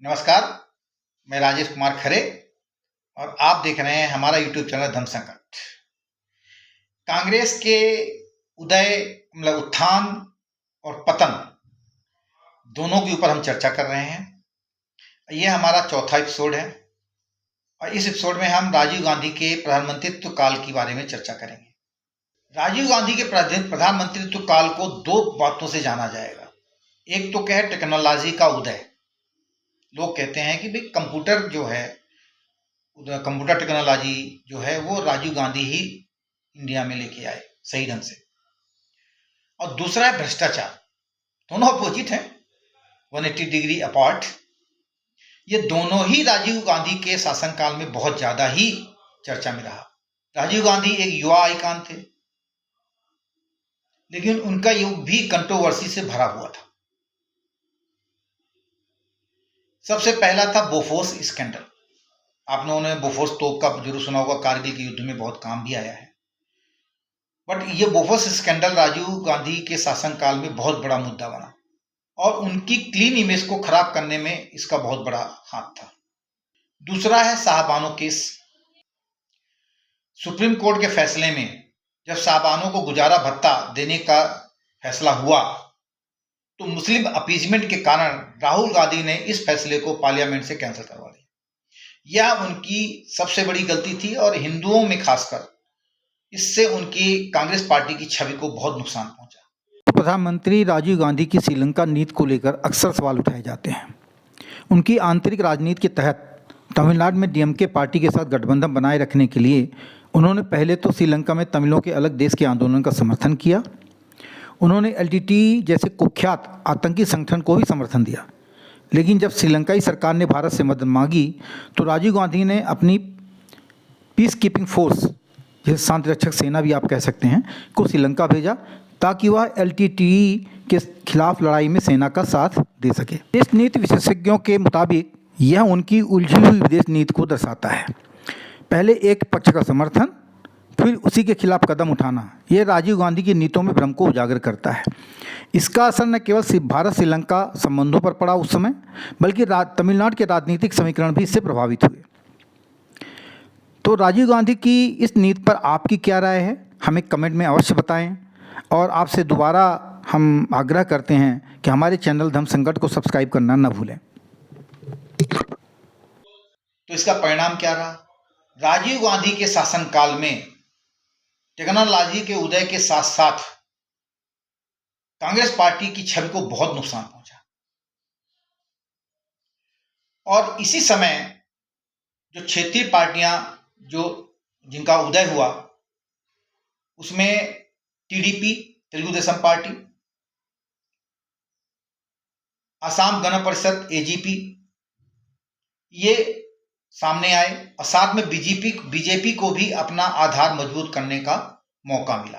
नमस्कार, मैं राजेश कुमार खरे और आप देख रहे हैं हमारा यूट्यूब चैनल धम्म संकट। कांग्रेस के उदय मतलब उत्थान और पतन दोनों के ऊपर हम चर्चा कर रहे हैं। ये हमारा चौथा एपिसोड है और इस एपिसोड में हम राजीव गांधी के प्रधानमंत्रित्व काल के बारे में चर्चा करेंगे। राजीव गांधी के प्रधानमंत्रित्व काल को दो बातों से जाना जाएगा। एक तो क्या है, टेक्नोलॉजी का उदय। लोग कहते हैं कि भाई कंप्यूटर जो है, कंप्यूटर टेक्नोलॉजी जो है वो राजीव गांधी ही इंडिया में लेके आए सही ढंग से। और दूसरा है भ्रष्टाचार। दोनों अपोजिट हैं, 180 डिग्री अपार्ट। ये दोनों ही राजीव गांधी के शासनकाल में बहुत ज्यादा ही चर्चा में रहा। राजीव गांधी एक युवा आइकॉन थे, लेकिन उनका युग भी कंट्रोवर्सी से भरा हुआ था। सबसे पहला था बोफोर्स स्कैंडल। आप लोगों ने बोफोर्स तोप का जरूर सुना होगा, कारगिल के युद्ध में बहुत काम भी आया है। बट ये बोफोर्स स्कैंडल राजीव गांधी के शासनकाल में बहुत बड़ा मुद्दा बना और उनकी क्लीन इमेज को खराब करने में इसका बहुत बड़ा हाथ था। दूसरा है साहबानो केस। सुप्रीम कोर्ट के फैसले में जब साहबानों को गुजारा भत्ता देने का फैसला हुआ तो मुस्लिम अपीजमेंट के कारण राहुल गांधी ने इस फैसले को पार्लियामेंट से कैंसिल करवा दिया। यह उनकी सबसे बड़ी गलती थी और हिंदुओं में खासकर इससे उनकी कांग्रेस पार्टी की छवि को बहुत नुकसान पहुंचा। प्रधानमंत्री राजीव गांधी की श्रीलंका नीति को लेकर अक्सर सवाल उठाए जाते हैं। उनकी आंतरिक राजनीति के तहत तमिलनाडु में डीएमके पार्टी के साथ गठबंधन बनाए रखने के लिए उन्होंने पहले तो श्रीलंका में तमिलों के अलग देश के आंदोलन का समर्थन किया। उन्होंने एलटीटी जैसे कुख्यात आतंकी संगठन को भी समर्थन दिया। लेकिन जब श्रीलंकाई सरकार ने भारत से मदद मांगी तो राजीव गांधी ने अपनी पीस कीपिंग फोर्स, जैसे शांति रक्षक सेना भी आप कह सकते हैं, को श्रीलंका भेजा ताकि वह एलटीटीई के खिलाफ लड़ाई में सेना का साथ दे सके। इस नीति विशेषज्ञों के मुताबिक यह उनकी उलझी हुई विदेश नीति को दर्शाता है। पहले एक पक्ष का समर्थन, फिर उसी के खिलाफ कदम उठाना, यह राजीव गांधी की नीतियों में भ्रम को उजागर करता है। इसका असर न केवल भारत श्रीलंका संबंधों पर पड़ा उस समय, बल्कि तमिलनाडु के राजनीतिक समीकरण भी इससे प्रभावित हुए। तो राजीव गांधी की इस नीति पर आपकी क्या राय है, हमें कमेंट में अवश्य बताएं। और आपसे दोबारा हम आग्रह करते हैं कि हमारे चैनल धम्म संकट को सब्सक्राइब करना न भूलें। तो इसका परिणाम क्या रहा? राजीव गांधी के शासनकाल में टेक्नोलॉजी के उदय के साथ साथ कांग्रेस पार्टी की छवि को बहुत नुकसान पहुंचा। और इसी समय जो क्षेत्रीय पार्टियां जिनका उदय हुआ, उसमें TDP, Telugu Desam party, Assam Gana Parishad AGP, ये सामने आए और साथ में बीजेपी को भी अपना आधार मजबूत करने का मौका मिला।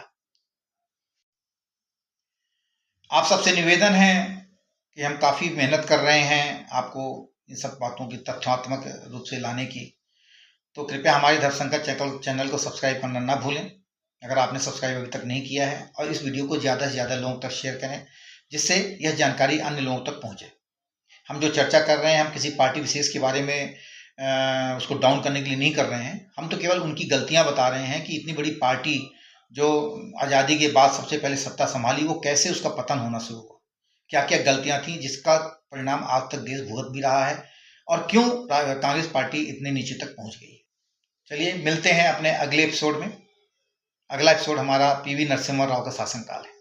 आप सबसे निवेदन है कि हम काफी मेहनत कर रहे हैं आपको इन सब बातों की तथ्यात्मक रूप से लाने की, तो कृपया हमारे धम्म संकट चैनल को सब्सक्राइब करना ना भूलें अगर आपने सब्सक्राइब अभी तक नहीं किया है, और इस वीडियो को ज़्यादा से ज़्यादा लोगों तक शेयर करें जिससे यह जानकारी अन्य लोगों तक पहुंचे। हम जो चर्चा कर रहे हैं, हम किसी पार्टी विशेष के बारे में उसको डाउन करने के लिए नहीं कर रहे हैं। हम तो केवल उनकी गलतियां बता रहे हैं कि इतनी बड़ी पार्टी जो आज़ादी के बाद सबसे पहले सत्ता संभाली, वो कैसे उसका पतन होना शुरू हुआ, क्या क्या गलतियां थी जिसका परिणाम आज तक देश भुगत भी रहा है, और क्यों कांग्रेस पार्टी इतने नीचे तक पहुंच गई। चलिए मिलते हैं अपने अगले एपिसोड में। अगला एपिसोड हमारा पीवी नरसिम्हा राव का शासनकाल है।